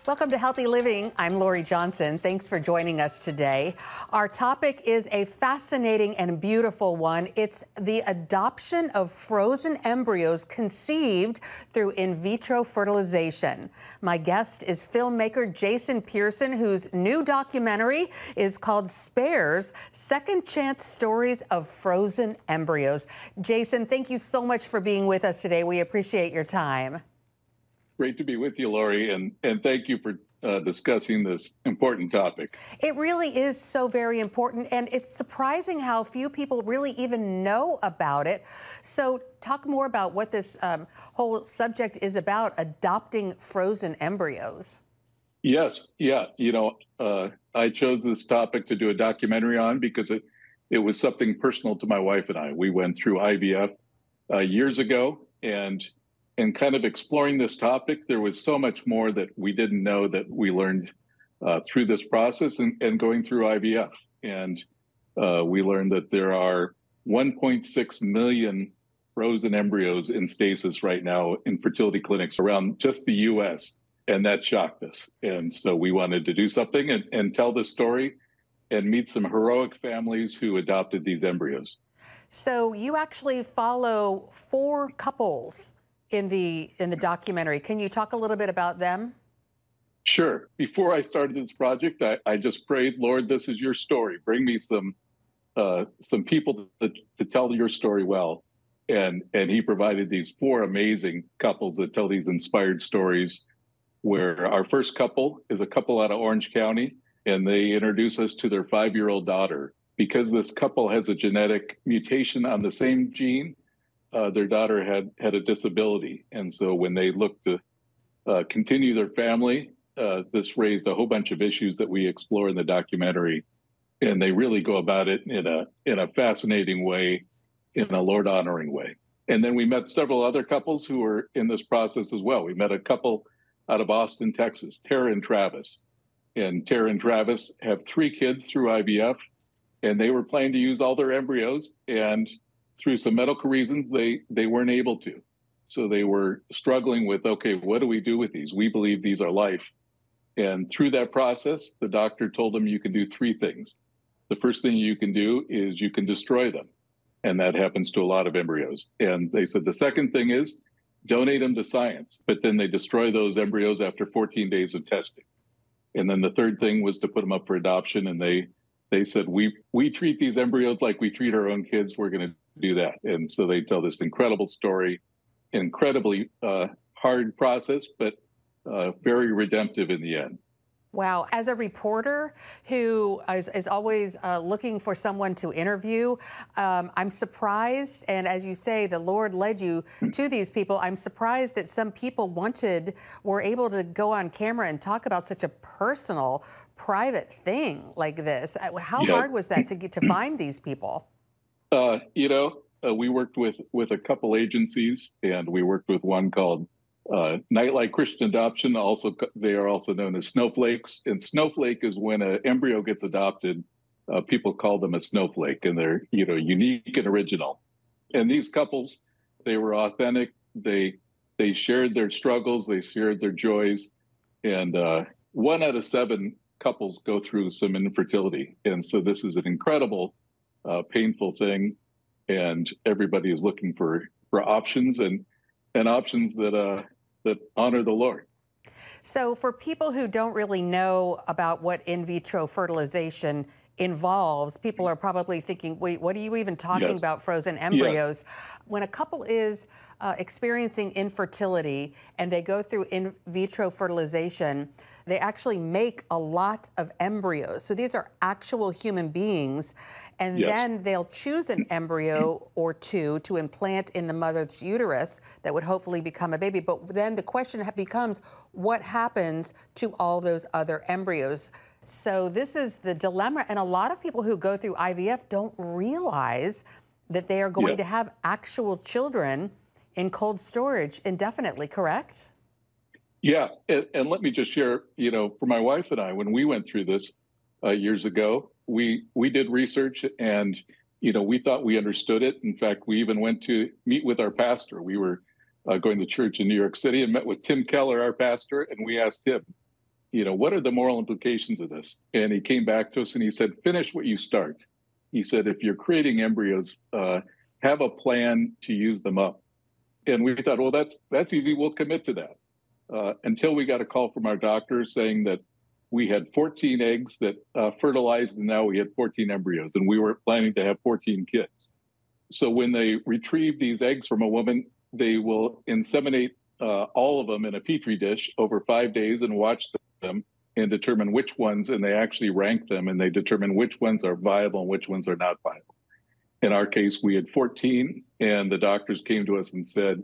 Welcome to Healthy Living. I'm Lori Johnson. Thanks for joining us today. Our topic is a fascinating and beautiful one. It's the adoption of frozen embryos conceived through in vitro fertilization. My guest is filmmaker Jason Peterson, whose new documentary is called Spares: Second Chance Stories of Frozen Embryos. Jason, thank you so much for being with us today. We appreciate your time. Great to be with you, Lori, and thank you for discussing this important topic. It really is so very important, and it's surprising how few people really even know about it. So talk more about what this whole subject is about, adopting frozen embryos. Yes, yeah. I chose this topic to do a documentary on because it was something personal to my wife and I. We went through IVF years ago, and kind of exploring this topic, there was so much more that we didn't know that we learned through this process and going through IVF. And we learned that there are 1.6 million frozen embryos in stasis right now in fertility clinics around just the U.S., and that shocked us. And so we wanted to do something and tell the story and meet some heroic families who adopted these embryos. So you actually follow 4 couples in the documentary. Can you talk a little bit about them? Sure. Before I started this project, I just prayed, Lord, this is your story. Bring me some people to tell your story well. And he provided these 4 amazing couples that tell these inspired stories, where our first couple is a couple out of Orange County, and they introduce us to their 5-year-old daughter. Because this couple has a genetic mutation on the same gene, their daughter had a disability. And so when they looked to continue their family, this raised a whole bunch of issues that we explore in the documentary. And they really go about it in a fascinating way, in a Lord-honoring way. And then we met several other couples who were in this process as well. We met a couple out of Austin, Texas, Tara and Travis. And Tara and Travis have 3 kids through IVF, and they were planning to use all their embryos, and through some medical reasons, they weren't able to. So they were struggling with, okay, what do we do with these? We believe these are life. And through that process, the doctor told them you can do 3 things. The first thing you can do is you can destroy them. And that happens to a lot of embryos. And they said the second thing is donate them to science. But then they destroy those embryos after 14 days of testing. And then the third thing was to put them up for adoption. And they said, we treat these embryos like we treat our own kids. We're going to do that. And so they tell this incredible story, incredibly hard process, but very redemptive in the end. Wow. As a reporter who is always looking for someone to interview, I'm surprised. And as you say, the Lord led you to these people. I'm surprised that some people were able to go on camera and talk about such a personal, private thing like this. How hard was that to find these people? We worked with a couple agencies, and we worked with one called Nightlight Christian Adoption. They are also known as snowflakes. And snowflake is when an embryo gets adopted. People call them a snowflake, and they're unique and original. And these couples, they were authentic. They shared their struggles. They shared their joys. And 1 out of 7 couples go through some infertility. And so this is an incredible, painful thing. And everybody is looking for options and options that honor the Lord. So for people who don't really know about what in vitro fertilization involves, people are probably thinking, wait, what are you even talking about, frozen embryos? Yes. When a couple is experiencing infertility and they go through in vitro fertilization, they actually make a lot of embryos. So these are actual human beings. And then they'll choose an embryo or 2 to implant in the mother's uterus that would hopefully become a baby. But then the question becomes, what happens to all those other embryos? So this is the dilemma. And a lot of people who go through IVF don't realize that they are going to have actual children in cold storage indefinitely, correct? Yeah, and let me just share, for my wife and I, when we went through this years ago, we did research, and we thought we understood it. In fact, we even went to meet with our pastor. We were going to church in New York City and met with Tim Keller, our pastor, and we asked him, what are the moral implications of this? And he came back to us and he said, finish what you start. He said, if you're creating embryos, have a plan to use them up. And we thought, well, that's easy. We'll commit to that. Until we got a call from our doctor saying that we had 14 eggs that fertilized, and now we had 14 embryos, and we were planning to have 14 kids. So when they retrieve these eggs from a woman, they will inseminate all of them in a petri dish over 5 days and watch them and determine which ones, and they actually rank them, and they determine which ones are viable and which ones are not viable. In our case, we had 14, and the doctors came to us and said,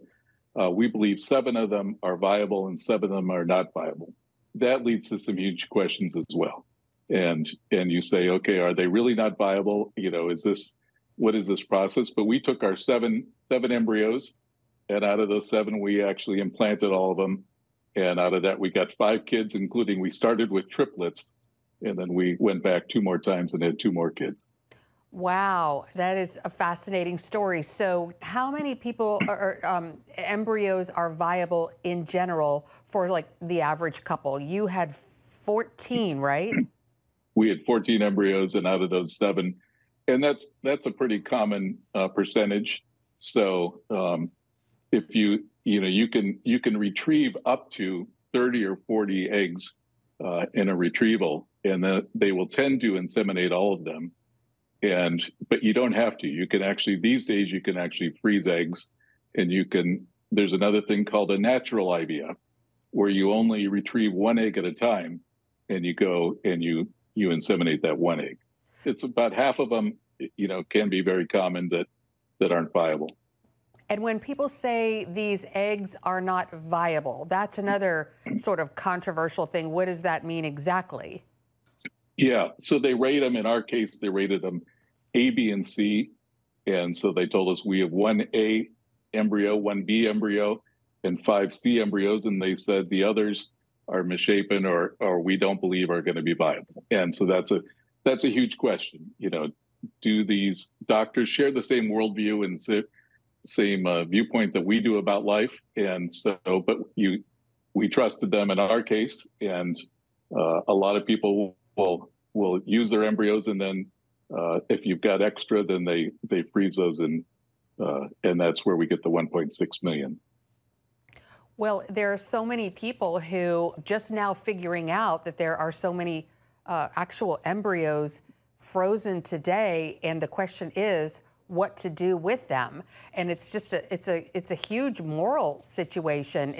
we believe 7 of them are viable and 7 of them are not viable. That leads to some huge questions as well. And you say, okay, are they really not viable? What is this process? But we took our seven embryos, and out of those 7, we actually implanted all of them. And out of that, we got 5 kids, including we started with triplets, and then we went back 2 more times and had 2 more kids. Wow, that is a fascinating story. So how many people embryos are viable in general for like the average couple? You had 14, right? We had 14 embryos, and out of those 7, and that's a pretty common percentage. So if you can retrieve up to 30 or 40 eggs in a retrieval, and they will tend to inseminate all of them. But you don't have to. You can actually, these days, you can actually freeze eggs, and there's another thing called a natural IVF, where you only retrieve 1 egg at a time, and you go and you inseminate that 1 egg. It's about half of them, can be very common that aren't viable. And when people say these eggs are not viable, that's another sort of controversial thing. What does that mean exactly? Yeah, so they rate them. In our case, they rated them A, B, and C. And so they told us we have 1A embryo, 1B embryo, and 5 C embryos. And they said the others are misshapen or we don't believe are going to be viable. And so that's a huge question. Do these doctors share the same worldview and same viewpoint that we do about life? And so, but we trusted them in our case, and a lot of people will use their embryos, and then if you've got extra, then they freeze those, and that's where we get the 1.6 million. Well, there are so many people who just now figuring out that there are so many actual embryos frozen today, and the question is what to do with them. And it's just it's a huge moral situation.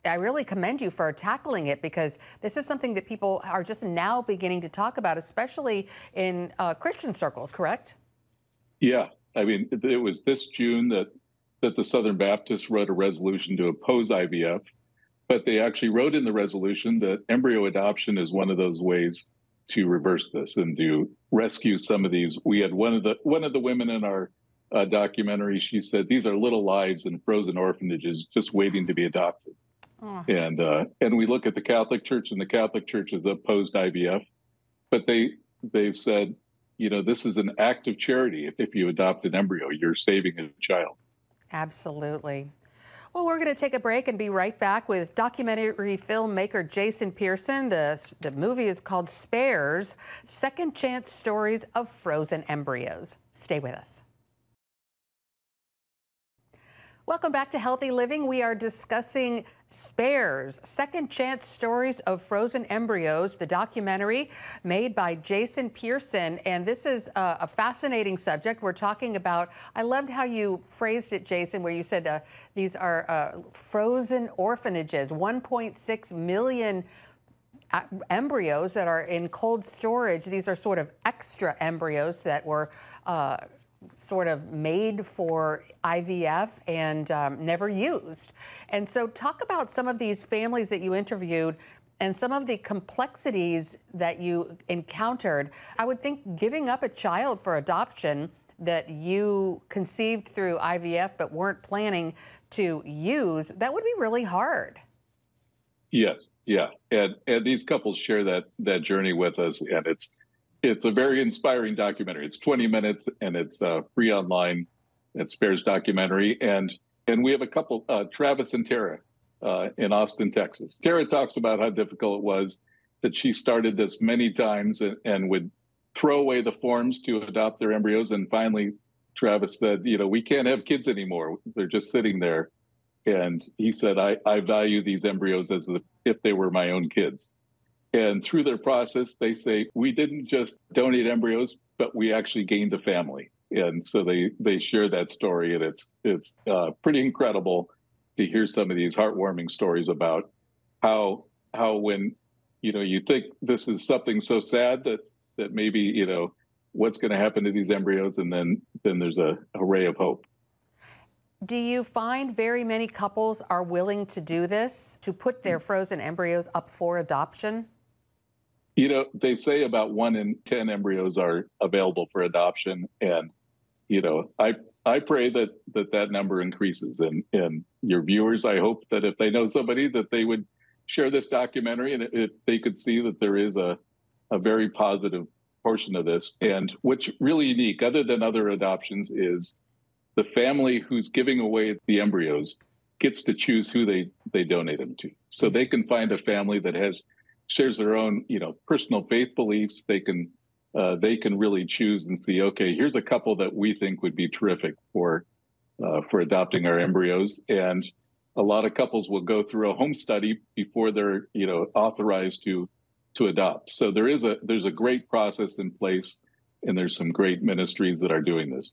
I really commend you for tackling it, because this is something that people are just now beginning to talk about, especially in Christian circles, correct? Yeah. I mean, it was this June that the Southern Baptists wrote a resolution to oppose IVF, but they actually wrote in the resolution that embryo adoption is one of those ways to reverse this and to rescue some of these. We had one of the women in our documentary. She said, these are little lives in frozen orphanages just waiting to be adopted. And we look at the Catholic Church, and the Catholic Church has opposed IVF, but they've said, this is an act of charity. If you adopt an embryo, you're saving a child. Absolutely. Well, we're going to take a break and be right back with documentary filmmaker Jason Peterson. The movie is called Spares, Second Chance Stories of Frozen Embryos. Stay with us. Welcome back to Healthy Living. We are discussing Spares, Second Chance Stories of Frozen Embryos, the documentary made by Jason Peterson. And this is a fascinating subject. We're talking about, I loved how you phrased it, Jason, where you said these are frozen orphanages, 1.6 million embryos that are in cold storage. These are sort of extra embryos that were sort of made for IVF and never used. And so talk about some of these families that you interviewed and some of the complexities that you encountered. I would think giving up a child for adoption that you conceived through IVF but weren't planning to use, that would be really hard. Yes, yeah. And these couples share that journey with us, and it's a very inspiring documentary. It's 20 minutes, and it's free online. It's Spares documentary, and we have a couple, Travis and Tara. in Austin, Texas. Tara talks about how difficult it was, that she started this many times and would throw away the forms to adopt their embryos. And finally, Travis said, we can't have kids anymore. They're just sitting there. And he said, I value these embryos as if they were my own kids. And through their process, they say, we didn't just donate embryos, but we actually gained a family. And so they share that story. And it's pretty incredible to hear some of these heartwarming stories about how when, you think this is something so sad that maybe, what's going to happen to these embryos. And then there's a ray of hope. Do you find very many couples are willing to do this, to put their frozen embryos up for adoption? They say about 1 in 10 embryos are available for adoption. And, I pray that number increases. And your viewers, I hope that if they know somebody, that they would share this documentary and if they could see that there is a very positive portion of this. And what's really unique, other than other adoptions, is the family who's giving away the embryos gets to choose who they donate them to. So they can find a family that shares their own, personal faith beliefs. They can really choose and see, okay, here's a couple that we think would be terrific for adopting our embryos. And a lot of couples will go through a home study before they're, authorized to adopt. So there's a great process in place, and there's some great ministries that are doing this.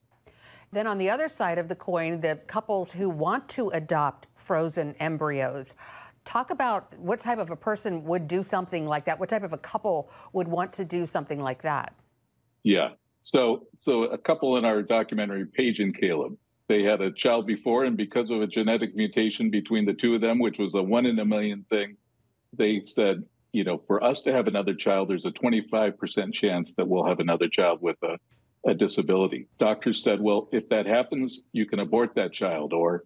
Then on the other side of the coin, the couples who want to adopt frozen embryos. Talk about what type of a person would do something like that. What type of a couple would want to do something like that? Yeah. So a couple in our documentary, Paige and Caleb, they had a child before, and because of a genetic mutation between the two of them, which was a 1 in a million thing, they said, for us to have another child, there's a 25% chance that we'll have another child with a disability. Doctors said, well, if that happens, you can abort that child. Or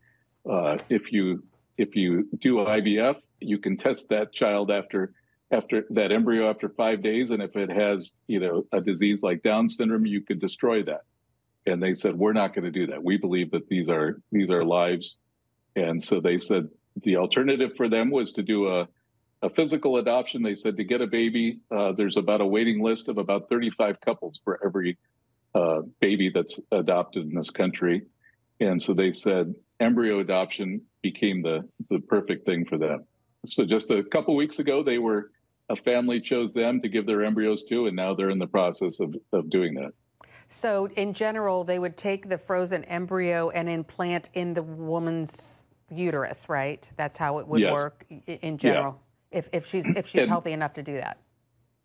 if you do IVF, you can test that child after that embryo after 5 days. And if it has, a disease like Down syndrome, you could destroy that. And they said, we're not going to do that. We believe that these are lives. And so they said the alternative for them was to do a physical adoption. They said to get a baby, there's about a waiting list of about 35 couples for every baby that's adopted in this country. And so they said embryo adoption became the perfect thing for them. So just a couple weeks ago, a family chose them to give their embryos to, and now they're in the process of doing that. So in general, they would take the frozen embryo and implant in the woman's uterus, right? That's how it would work in general, if she's healthy enough to do that.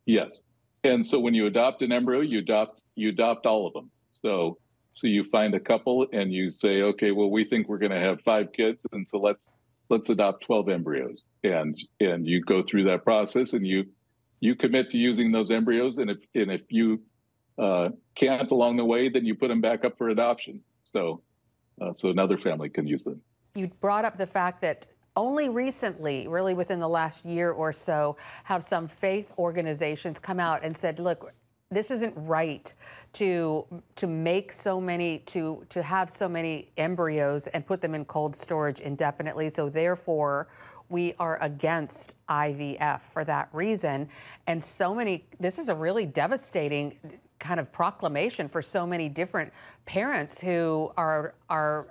Yes. And so when you adopt an embryo, you adopt all of them. So you find a couple and you say, okay, well, we think we're going to have 5 kids, and so let's adopt 12 embryos. And you go through that process, and you commit to using those embryos. And if you can't along the way, then you put them back up for adoption. So another family can use them. You brought up the fact that only recently, really within the last year or so, have some faith organizations come out and said, look, this isn't right to make so many, to have so many embryos and put them in cold storage indefinitely. So therefore, we are against IVF for that reason. And this is a really devastating kind of proclamation for so many different parents who are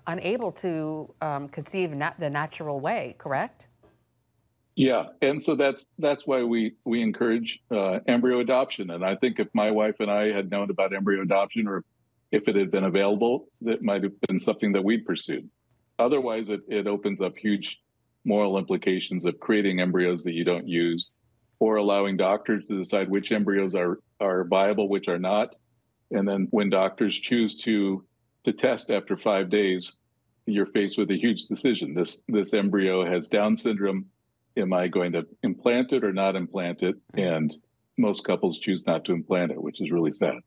unable to conceive the natural way, correct? Yeah, and so that's why we encourage embryo adoption. And I think if my wife and I had known about embryo adoption, or if it had been available, that might have been something that we'd pursued. Otherwise, it opens up huge moral implications of creating embryos that you don't use, or allowing doctors to decide which embryos are viable, which are not. And then when doctors choose to test after 5 days, you're faced with a huge decision. This embryo has Down syndrome. Am I going to implant it or not implant it? And most couples choose not to implant it, which is really sad.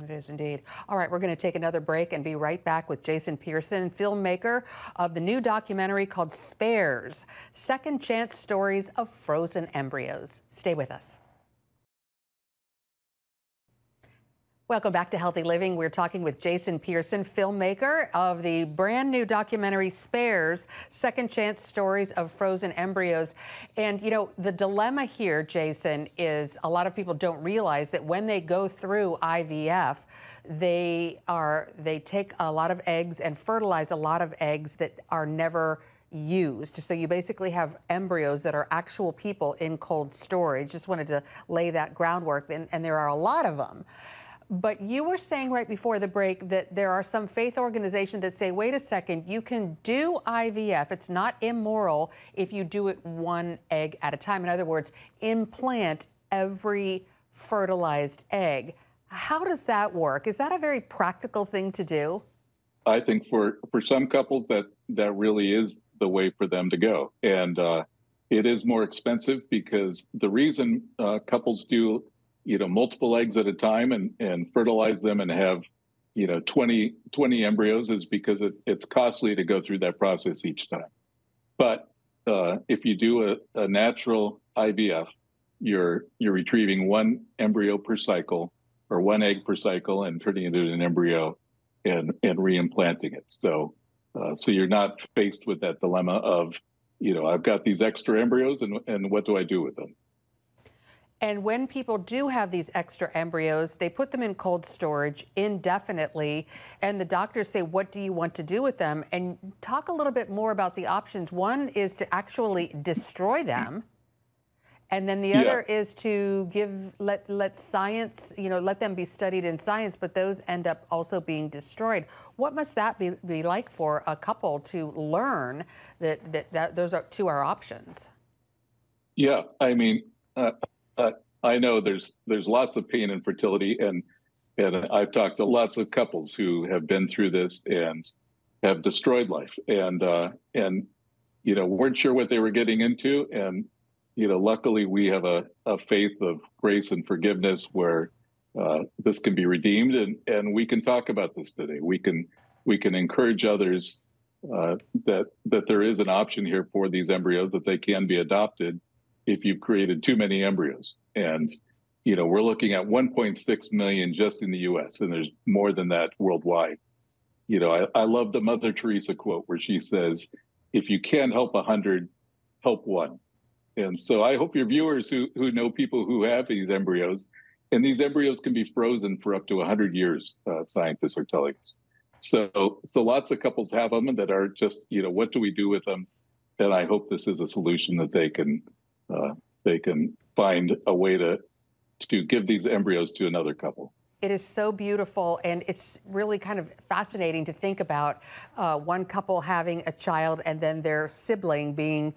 It is indeed. All right, we're going to take another break and be right back with Jason Peterson, filmmaker of the new documentary called Spares, Second Chance Stories of Frozen Embryos. Stay with us. Welcome back to Healthy Living. We're talking with Jason Peterson, filmmaker of the brand new documentary Spares, Second Chance Stories of Frozen Embryos. And you know, the dilemma here, Jason, is a lot of people don't realize that when they go through IVF, they take a lot of eggs and fertilize a lot of eggs that are never used. So you basically have embryos that are actual people in cold storage. Just wanted to lay that groundwork, and there are a lot of them. But you were saying right before the break that there are some faith organizations that say, wait a second, you can do IVF. It's not immoral if you do it one egg at a time. In other words, implant every fertilized egg. How does that work? Is that a very practical thing to do? I think for some couples that really is the way for them to go. And it is more expensive because the reason couples do multiple eggs at a time and fertilize them and have 20 embryos is because it's costly to go through that process each time. But if you do a natural IVF, you're retrieving one embryo per cycle or one egg per cycle and turning it into an embryo and reimplanting it. So you're not faced with that dilemma of I've got these extra embryos and what do I do with them? And when people do have these extra embryos, they put them in cold storage indefinitely, and the doctors say, what do you want to do with them? And talk a little bit more about the options. One is to actually destroy them, and then the other is to let science, let them be studied in science, but those end up also being destroyed. What must that be like for a couple to learn that those are two options? Yeah, I mean, I know there's lots of pain and fertility, and I've talked to lots of couples who have been through this and have destroyed life, and weren't sure what they were getting into, and luckily we have a faith of grace and forgiveness where this can be redeemed, and we can talk about this today. We can encourage others that there is an option here for these embryos, that they can be adopted if you've created too many embryos. And, we're looking at 1.6 million just in the US, and there's more than that worldwide. I love the Mother Teresa quote where she says, if you can't help 100, help one. And so I hope your viewers who know people who have these embryos, and these embryos can be frozen for up to 100 years, scientists are telling us. So lots of couples have them that are just, what do we do with them? And I hope this is a solution that they can find a way to give these embryos to another couple. It is so beautiful, and it's really kind of fascinating to think about one couple having a child and then their sibling being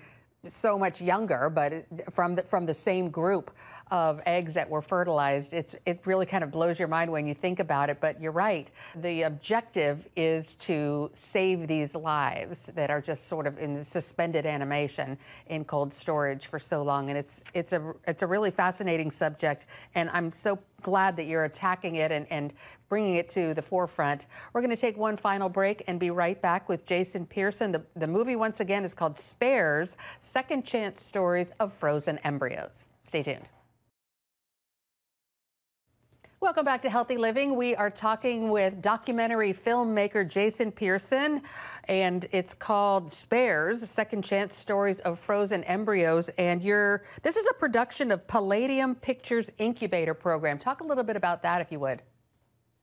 so much younger, but from the same group of eggs that were fertilized. It really kind of blows your mind when you think about it, but you're right. The objective is to save these lives that are just sort of in suspended animation in cold storage for so long. And it's a really fascinating subject, and I'm so glad that you're attacking it and bringing it to the forefront. We're going to take one final break and be right back with Jason Peterson. The movie, once again, is called Spares, Second Chance Stories of Frozen Embryos. Stay tuned. Welcome back to Healthy Living. We are talking with documentary filmmaker Jason Peterson, and it's called Spares, Second Chance Stories of Frozen Embryos. And this is a production of Palladium Pictures Incubator Program. Talk a little bit about that, if you would.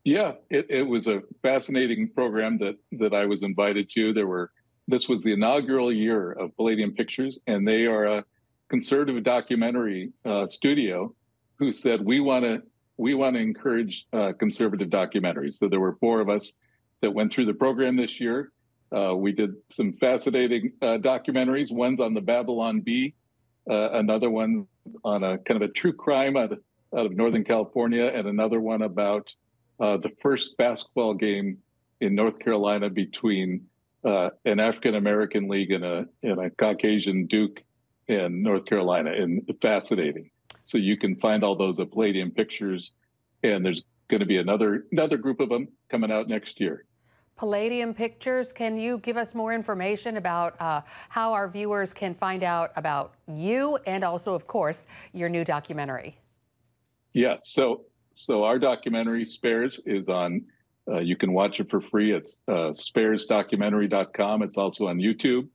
Yeah, it was a fascinating program that I was invited to. This was the inaugural year of Palladium Pictures, and they are a conservative documentary studio who said, we want to encourage conservative documentaries. So there were 4 of us that went through the program this year. We did some fascinating documentaries. One's on the Babylon Bee, another one on a kind of a true crime out of Northern California, and another one about the first basketball game in North Carolina between an African-American league and a Caucasian Duke in North Carolina, and fascinating. So you can find all those at Palladium Pictures, and there's going to be another group of them coming out next year. Palladium Pictures, can you give us more information about how our viewers can find out about you and also, of course, your new documentary? Yeah, so So our documentary, Spares, is on, you can watch it for free. It's sparesdocumentary.com. It's also on YouTube.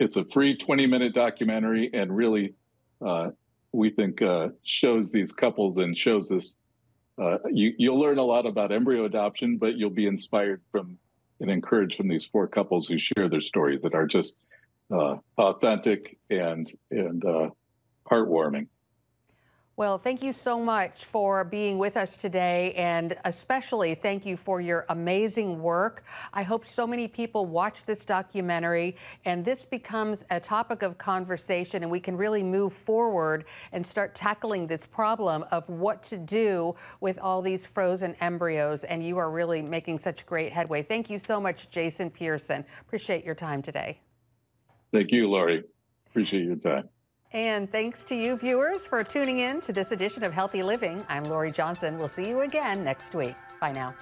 It's a free 20-minute documentary, and really, we think, shows these couples and shows this. You'll learn a lot about embryo adoption, but you'll be inspired from and encouraged from these 4 couples who share their stories that are just authentic and heartwarming. Well, thank you so much for being with us today, and especially thank you for your amazing work. I hope so many people watch this documentary and this becomes a topic of conversation, and we can really move forward and start tackling this problem of what to do with all these frozen embryos. And you are really making such great headway. Thank you so much, Jason Peterson. Appreciate your time today. Thank you, Lori. Appreciate your time. And thanks to you, viewers, for tuning in to this edition of Healthy Living. I'm Lori Johnson. We'll see you again next week. Bye now.